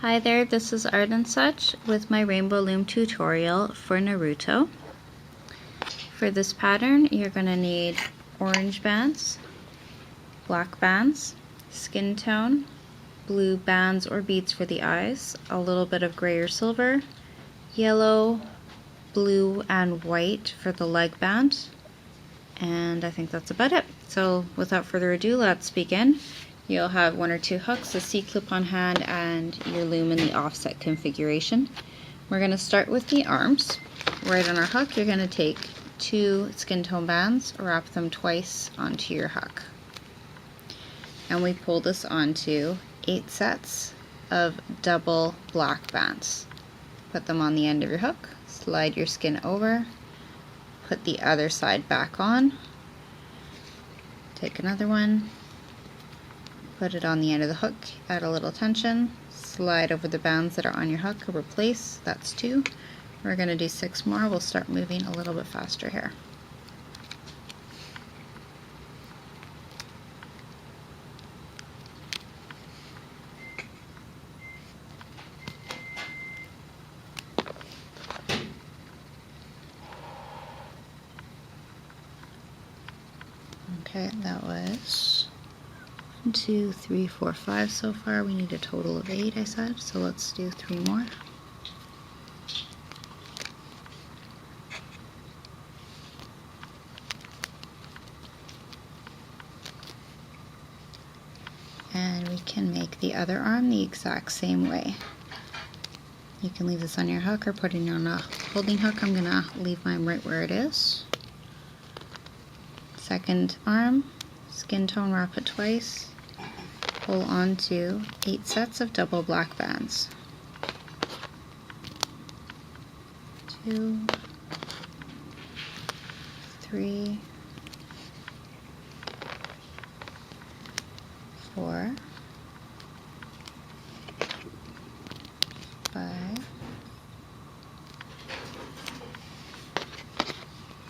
Hi there, this is Art and Such with my Rainbow Loom tutorial for Naruto. For this pattern, you're going to need orange bands, black bands, skin tone, blue bands or beads for the eyes, a little bit of gray or silver, yellow, blue, and white for the leg band, and I think that's about it. So without further ado, let's begin. You'll have one or two hooks, a C-clip on hand, and your loom in the offset configuration. We're going to start with the arms. Right on our hook, you're going to take 2 skin tone bands, wrap them twice onto your hook. And we pull this onto 8 sets of double black bands. Put them on the end of your hook, slide your skin over, put the other side back on, take another one, put it on the end of the hook, add a little tension, slide over the bands that are on your hook, replace, that's 2. We're going to do 6 more, we'll start moving a little bit faster here. Okay, that was 1, 2, 3, 4, 5 so far. We need a total of 8, I said, so let's do 3 more. And we can make the other arm the exact same way. You can leave this on your hook or put it on a holding hook. I'm gonna leave mine right where it is. Second arm, skin tone, wrap it twice, pull onto 8 sets of double black bands. 2, 3, 4, 5,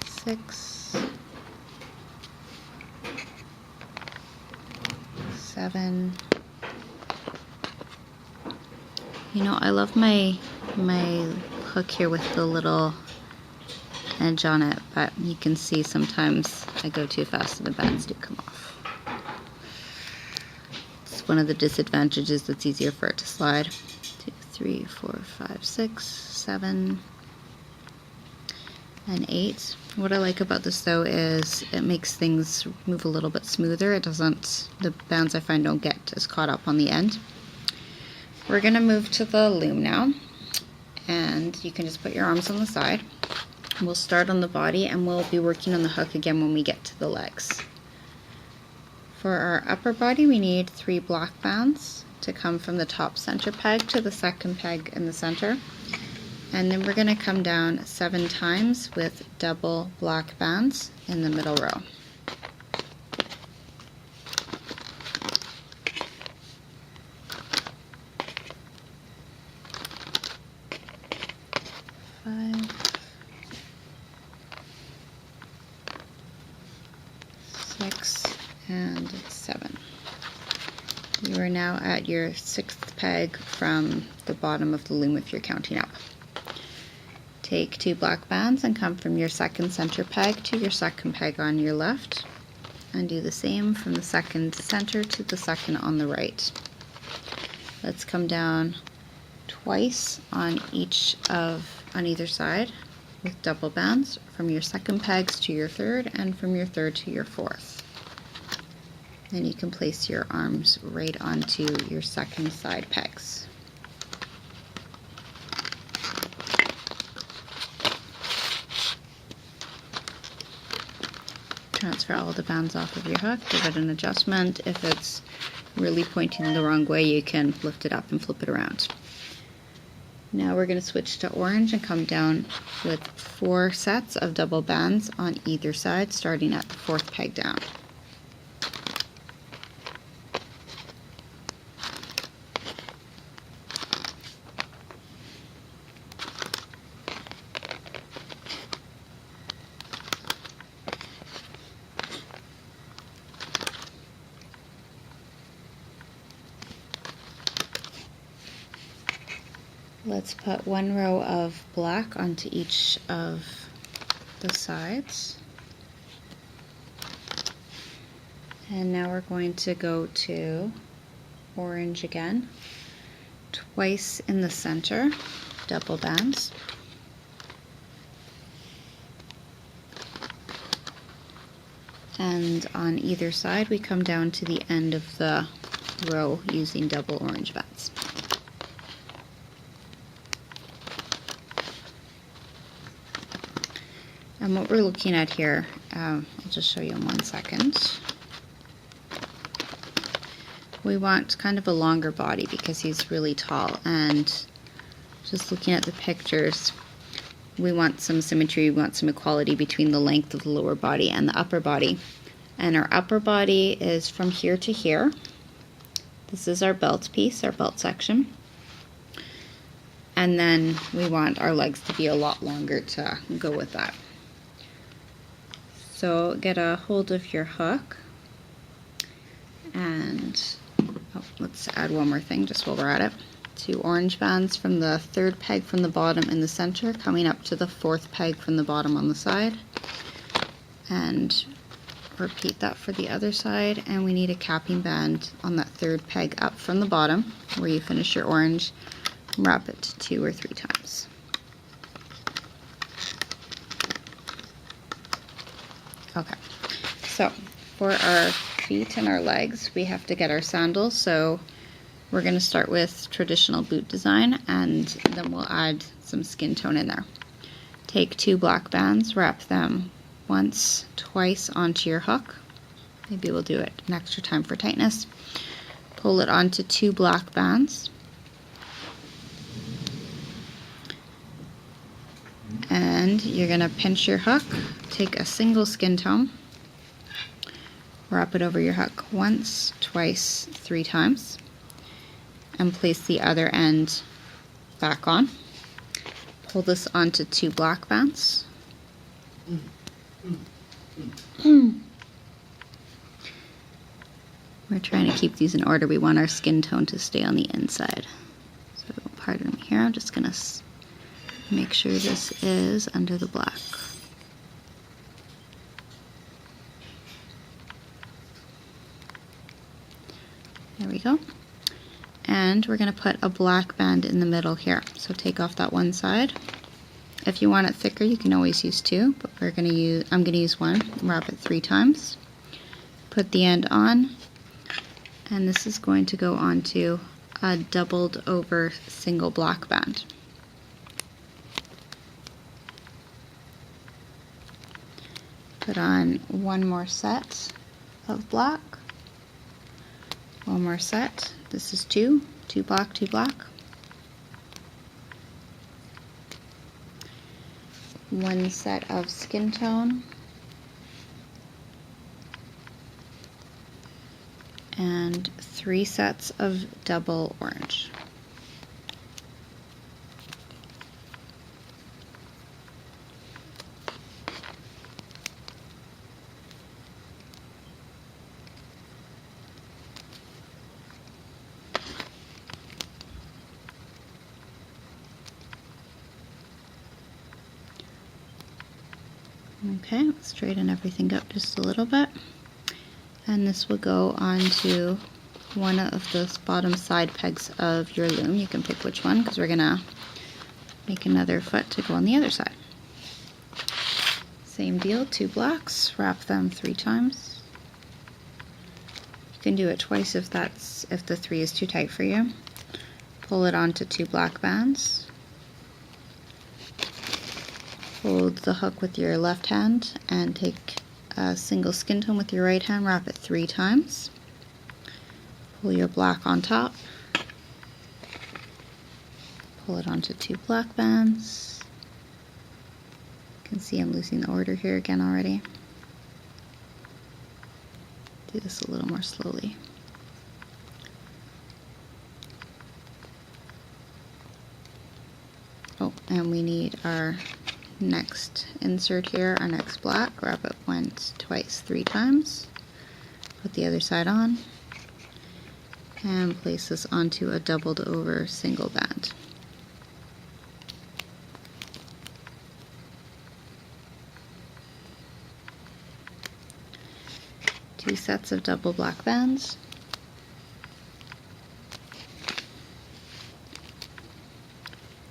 6, 7. You know, I love my hook here with the little edge on it, but you can see sometimes I go too fast and the bands do come off. It's one of the disadvantages that's easier for it to slide. 2, 3, 4, 5, 6, 7, and 8. What I like about this though is it makes things move a little bit smoother. It doesn't, the bands I find don't get as caught up on the end. We're going to move to the loom now, and you can just put your arms on the side. We'll start on the body and we'll be working on the hook again when we get to the legs. For our upper body, we need 3 black bands to come from the top center peg to the second peg in the center. And then we're going to come down 7 times with double black bands in the middle row. And 7. You are now at your 6th peg from the bottom of the loom if you're counting up. Take 2 black bands and come from your second center peg to your second peg on your left, and do the same from the second center to the second on the right. Let's come down twice on either side with double bands from your second pegs to your third and from your third to your fourth. Then you can place your arms right onto your second side pegs. Transfer all the bands off of your hook, give it an adjustment. If it's really pointing the wrong way, you can lift it up and flip it around. Now we're going to switch to orange and come down with 4 sets of double bands on either side, starting at the 4th peg down. Let's put one row of black onto each of the sides. And now we're going to go to orange again, twice in the center, double bands. And on either side we come down to the end of the row using double orange bands. And what we're looking at here, I'll just show you in 1 second. We want kind of a longer body because he's really tall, and just looking at the pictures, we want some symmetry, we want some equality between the length of the lower body and the upper body. And our upper body is from here to here. This is our belt piece, our belt section. And then we want our legs to be a lot longer to go with that. So get a hold of your hook, and let's add one more thing just while we're at it. 2 orange bands from the 3rd peg from the bottom in the center, coming up to the 4th peg from the bottom on the side. And repeat that for the other side, and we need a capping band on that 3rd peg up from the bottom where you finish your orange. Wrap it 2 or 3 times. Okay, so for our feet and our legs, we have to get our sandals. So we're going to start with traditional boot design, and then we'll add some skin tone in there. Take 2 black bands, wrap them once, twice onto your hook. Maybe we'll do it an extra time for tightness. Pull it onto 2 black bands. And you're going to pinch your hook, take a single skin tone, wrap it over your hook once, twice, 3 times, and place the other end back on. Pull this onto 2 black bands. We're trying to keep these in order. We want our skin tone to stay on the inside. So pardon me here, I'm just going to make sure this is under the black. There we go. And we're going to put a black band in the middle here. So take off that one side. If you want it thicker, you can always use 2, but I'm going to use 1. Wrap it 3 times. Put the end on, and this is going to go onto a doubled over single black band. Put on 1 more set of black. 1 more set. This is 2 black, 2 black. 1 set of skin tone. And 3 sets of double orange. Okay, straighten everything up just a little bit. And this will go onto one of those bottom side pegs of your loom. You can pick which one, because we're going to make another foot to go on the other side. Same deal, 2 blacks, wrap them 3 times. You can do it twice if the 3 is too tight for you. Pull it onto 2 black bands. Hold the hook with your left hand and take a single skin tone with your right hand, wrap it 3 times. Pull your black on top. Pull it onto 2 black bands. You can see I'm losing the order here again already. Do this a little more slowly. Oh, and we need our next insert here, our next black. Wrap it once, twice, 3 times. Put the other side on and place this onto a doubled over single band. 2 sets of double black bands,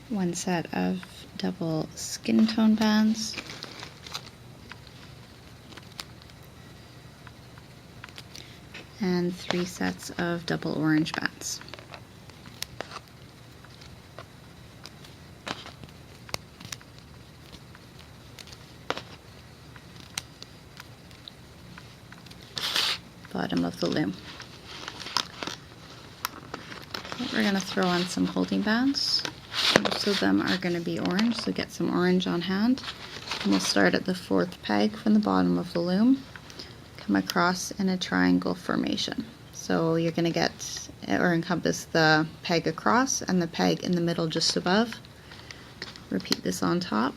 1 set of double skin tone bands, and 3 sets of double orange bands. Bottom of the loom. We're going to throw on some holding bands. Most of them are going to be orange, so get some orange on hand. And we'll start at the 4th peg from the bottom of the loom, come across in a triangle formation. So you're going to get or encompass the peg across and the peg in the middle just above. Repeat this on top.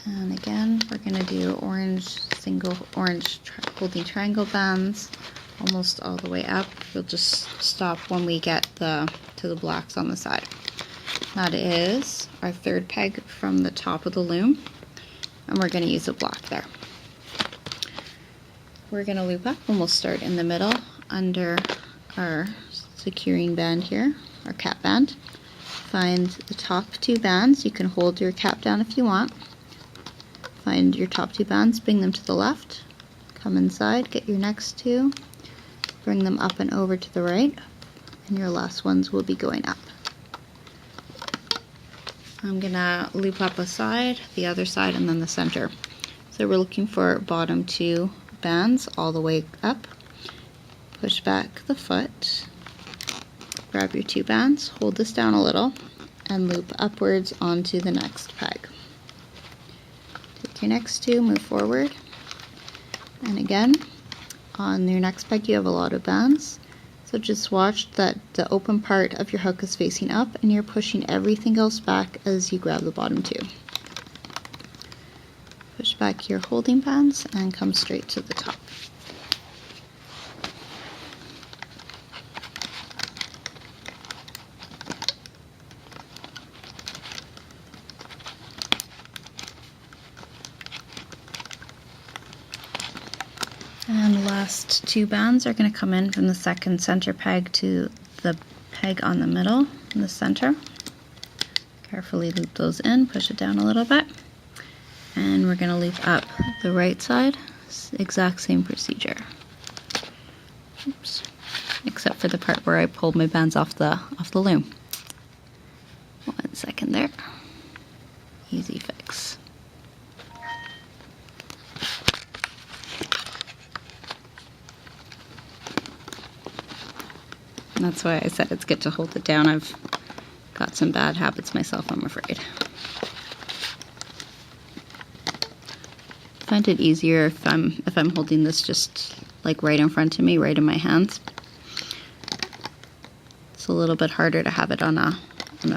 And again, we're going to do single orange holding triangle bands almost all the way up. We'll just stop when we get to the blacks on the side. That is our 3rd peg from the top of the loom, and we're going to use a block there. We're going to loop up and we'll start in the middle under our securing band here, our cap band. Find the top 2 bands. You can hold your cap down if you want. Find your top 2 bands, bring them to the left, come inside, get your next 2, bring them up and over to the right, and your last ones will be going up. I'm gonna loop up a side, the other side, and then the center. So we're looking for bottom 2 bands all the way up. Push back the foot, grab your 2 bands, hold this down a little, and loop upwards onto the next peg. Take your next 2, move forward, and again, on your next peg you have a lot of bands, so just watch that the open part of your hook is facing up and you're pushing everything else back as you grab the bottom 2. Push back your holding bands and come straight to the top. And the last 2 bands are going to come in from the 2nd center peg to the peg on the middle in the center. Carefully loop those in, push it down a little bit, and we're going to loop up the right side. Exact same procedure. Oops. Except for the part where I pulled my bands off the loom. 1 second there. Easy fix. And that's why I said it's good to hold it down. I've got some bad habits myself, I'm afraid. I find it easier if I'm holding this just like right in front of me, right in my hands. It's a little bit harder to have it on a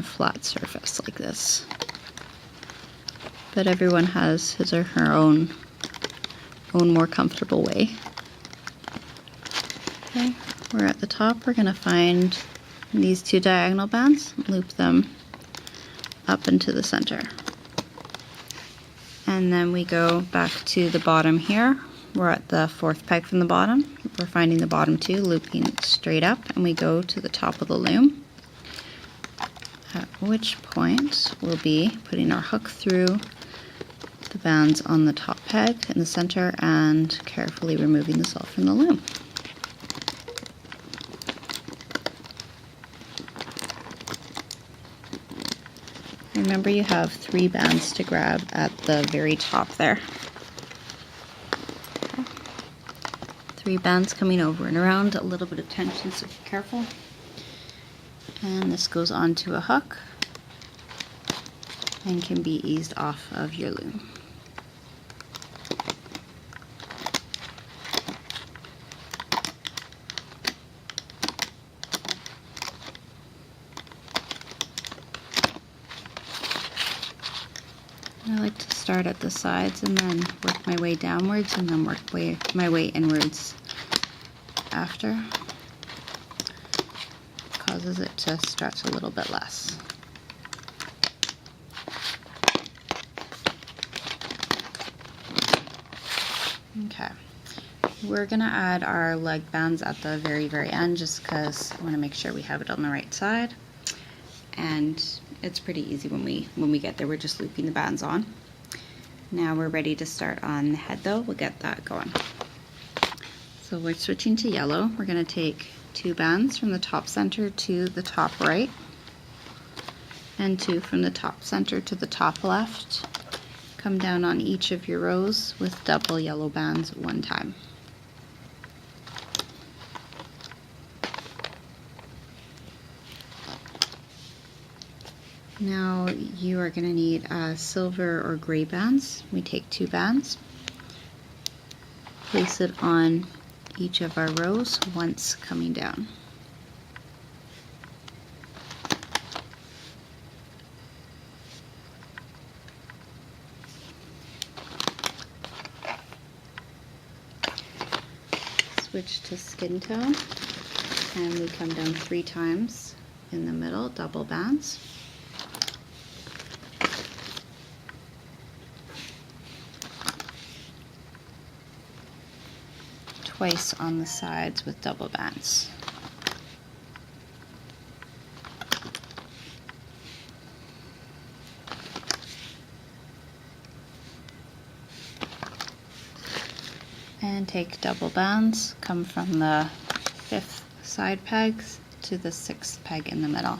flat surface like this. But everyone has his or her own more comfortable way. Okay. We're at the top, we're going to find these 2 diagonal bands, loop them up into the center. And then we go back to the bottom here. We're at the 4th peg from the bottom. We're finding the bottom 2, looping straight up, and we go to the top of the loom. At which point we'll be putting our hook through the bands on the top peg in the center and carefully removing this all from the loom. Remember, you have 3 bands to grab at the very top there. Okay. 3 bands coming over and around, a little bit of tension, so be careful. And this goes onto a hook and can be eased off of your loom. I like to start at the sides and then work my way downwards and then work my way inwards after. It causes it to stretch a little bit less. Okay, We're gonna add our leg bands at the very end just because I want to make sure we have it on the right side, and it's pretty easy when we get there. We're just looping the bands on. Now we're ready to start on the head though. We'll get that going. So we're switching to yellow. We're gonna take 2 bands from the top center to the top right, and 2 from the top center to the top left. Come down on each of your rows with double yellow bands 1 time. Now you are going to need silver or gray bands. We take 2 bands, place it on each of our rows once coming down. Switch to skin tone, and we come down 3 times in the middle, double bands. Twice on the sides with double bands. And take double bands, come from the 5th side pegs to the 6th peg in the middle.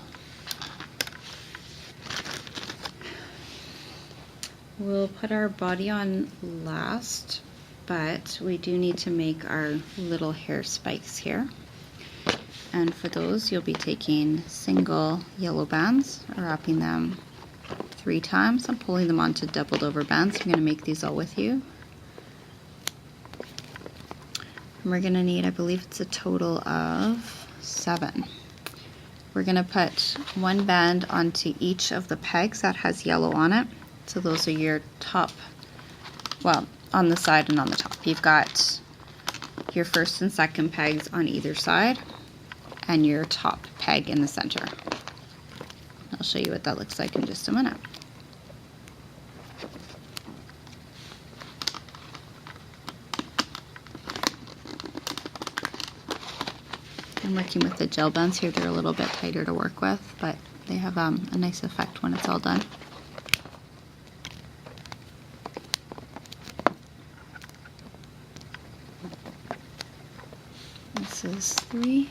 We'll put our body on last, but we do need to make our little hair spikes here. And for those, you'll be taking single yellow bands, wrapping them 3 times and pulling them onto doubled over bands. I'm going to make these all with you. And we're going to need, I believe it's a total of 7. We're going to put 1 band onto each of the pegs that has yellow on it. So those are your top, well, on the side and on the top. You've got your 1st and 2nd pegs on either side and your top peg in the center. I'll show you what that looks like in just a minute. I'm working with the gel bands here. They're a little bit tighter to work with, but they have a nice effect when it's all done. This is 3.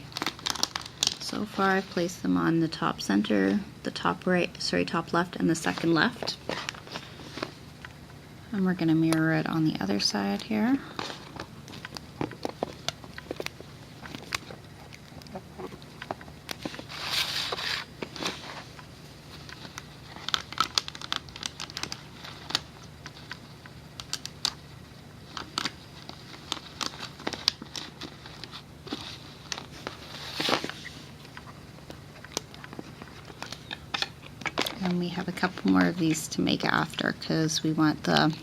So far I've placed them on the top center, the top right, sorry, top left, and the 2nd left. And we're going to mirror it on the other side here. And we have a couple more of these to make after because we want the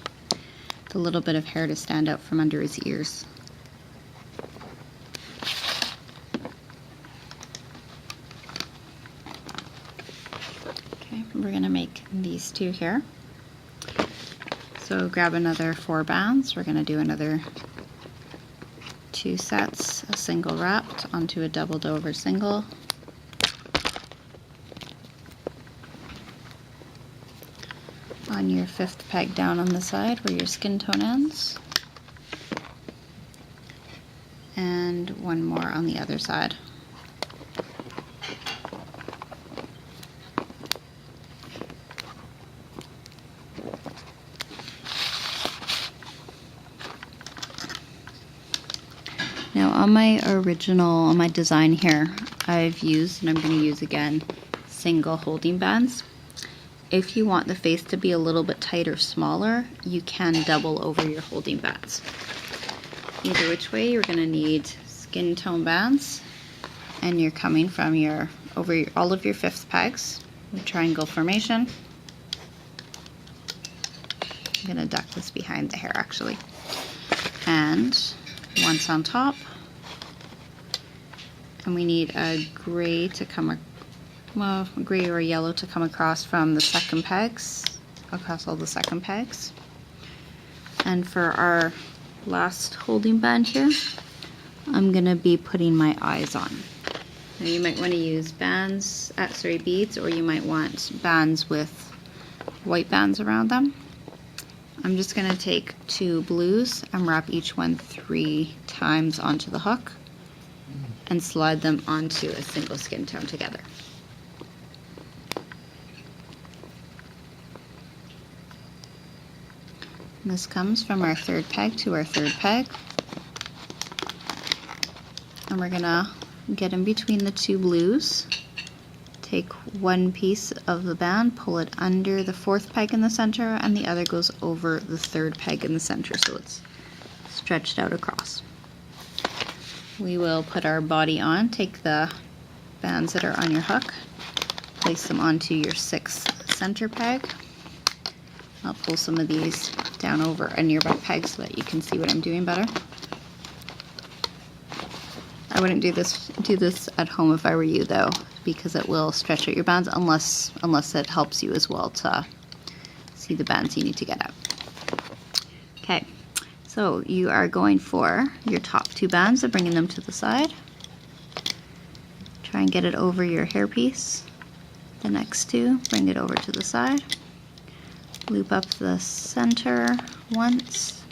little bit of hair to stand out from under his ears. Okay, we're going to make these 2 here. So grab another 4 bands. We're going to do another 2 sets, a single wrapped onto a doubled over single. On your 5th peg down on the side where your skin tone ends, and 1 more on the other side. Now on my design here, I've used, and I'm going to use again, single holding bands. If you want the face to be a little bit tighter, smaller, you can double over your holding bands. Either which way, you're going to need skin tone bands, and you're coming from all of your 5th pegs, the triangle formation. I'm going to duck this behind the hair actually. And once on top, and we need a gray to come gray or yellow to come across from the 2nd pegs, across all the 2nd pegs. And for our last holding band here, I'm gonna be putting my eyes on. Now you might want to use beads, or you might want bands with white bands around them. I'm just gonna take 2 blues and wrap each one 3 times onto the hook and slide them onto a single skin tone together. And this comes from our 3rd peg to our 3rd peg. And we're gonna get in between the 2 blues, take one piece of the band, pull it under the 4th peg in the center, and the other goes over the 3rd peg in the center, so it's stretched out across. We will put our body on, take the bands that are on your hook, place them onto your 6th center peg. I'll pull some of these down over a nearby peg so that you can see what I'm doing better. I wouldn't do this at home if I were you though, because it will stretch out your bands unless it helps you as well to see the bands you need to get out. Okay. So you are going for your top 2 bands and bringing them to the side. Try and get it over your hairpiece. The next 2, bring it over to the side. Loop up the center once.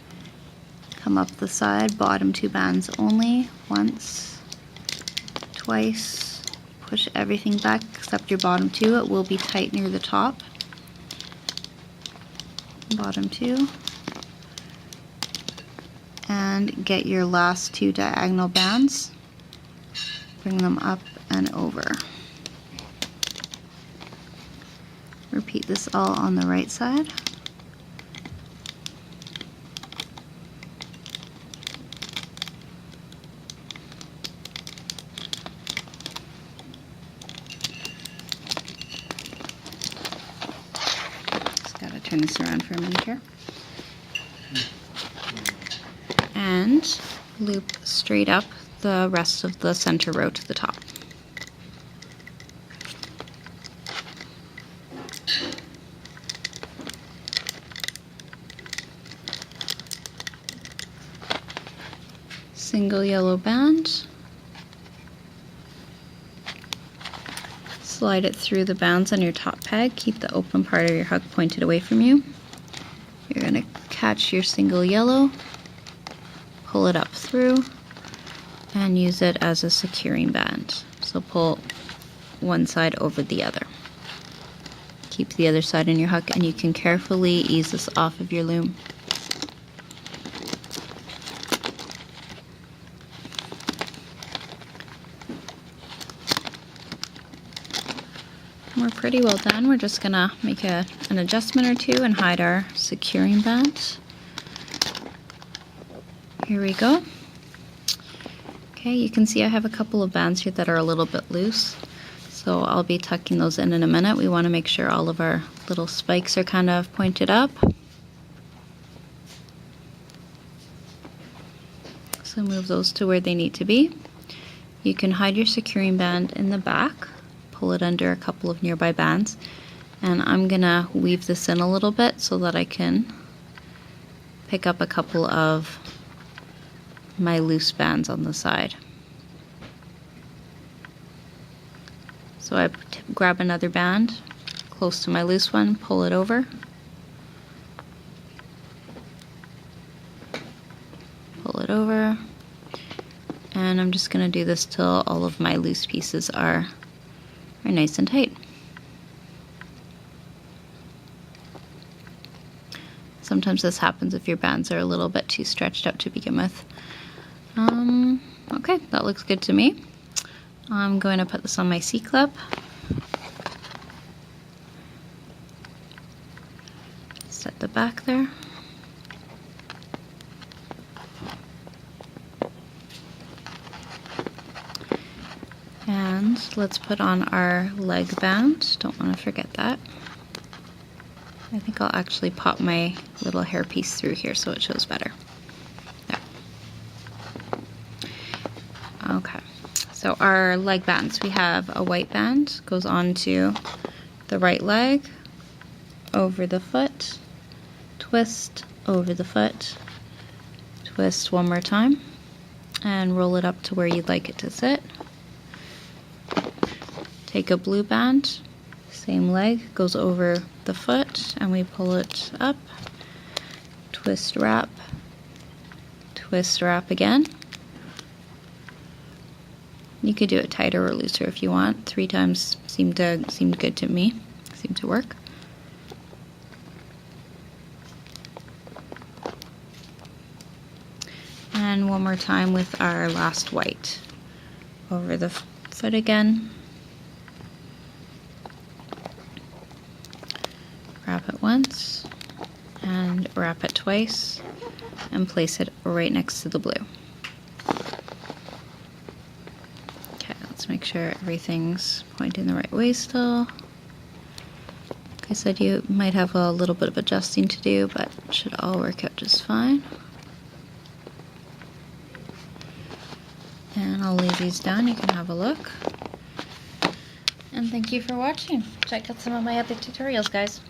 Come up the side, bottom 2 bands only, once, twice. Push everything back except your bottom 2. It will be tight near the top. Bottom 2. And get your last 2 diagonal bands, bring them up and over. Repeat this all on the right side. Just gotta turn this around for a minute here. And loop straight up the rest of the center row to the top. Single yellow band. Slide it through the bands on your top peg. Keep the open part of your hook pointed away from you. You're going to catch your single yellow, pull it up through, and use it as a securing band. So pull one side over the other. Keep the other side in your hook, and you can carefully ease this off of your loom. We're pretty well done. We're just gonna make an adjustment or 2 and hide our securing band. Here we go. Okay, you can see I have a couple of bands here that are a little bit loose, so I'll be tucking those in a minute. We want to make sure all of our little spikes are kind of pointed up. So move those to where they need to be. You can hide your securing band in the back, pull it under a couple of nearby bands, and I'm gonna weave this in a little bit so that I can pick up a couple of my loose bands on the side. So I grab another band close to my loose one, pull it over, pull it over, and I'm just going to do this till all of my loose pieces are nice and tight. Sometimes this happens if your bands are a little bit too stretched out to begin with. Okay, that looks good to me. I'm going to put this on my C-clip. Set the back there. And let's put on our leg band. Don't want to forget that. I think I'll actually pop my little hairpiece through here so it shows better. There. Okay, so our leg bands, we have a white band, goes onto the right leg, over the foot, twist, over the foot, Twist one more time and roll it up to where you'd like it to sit. Take a blue band, same leg, goes over the foot, and we pull it up, twist wrap again. You could do it tighter or looser if you want. 3 times seemed good to me, seemed to work. And one more time with our last white. Over the foot again. Wrap it once and wrap it twice and place it right next to the blue. Okay, let's make sure everything's pointing the right way still. Like I said, you might have a little bit of adjusting to do, but it should all work out just fine. And I'll lay these down, you can have a look. And thank you for watching. Check out some of my other tutorials, guys.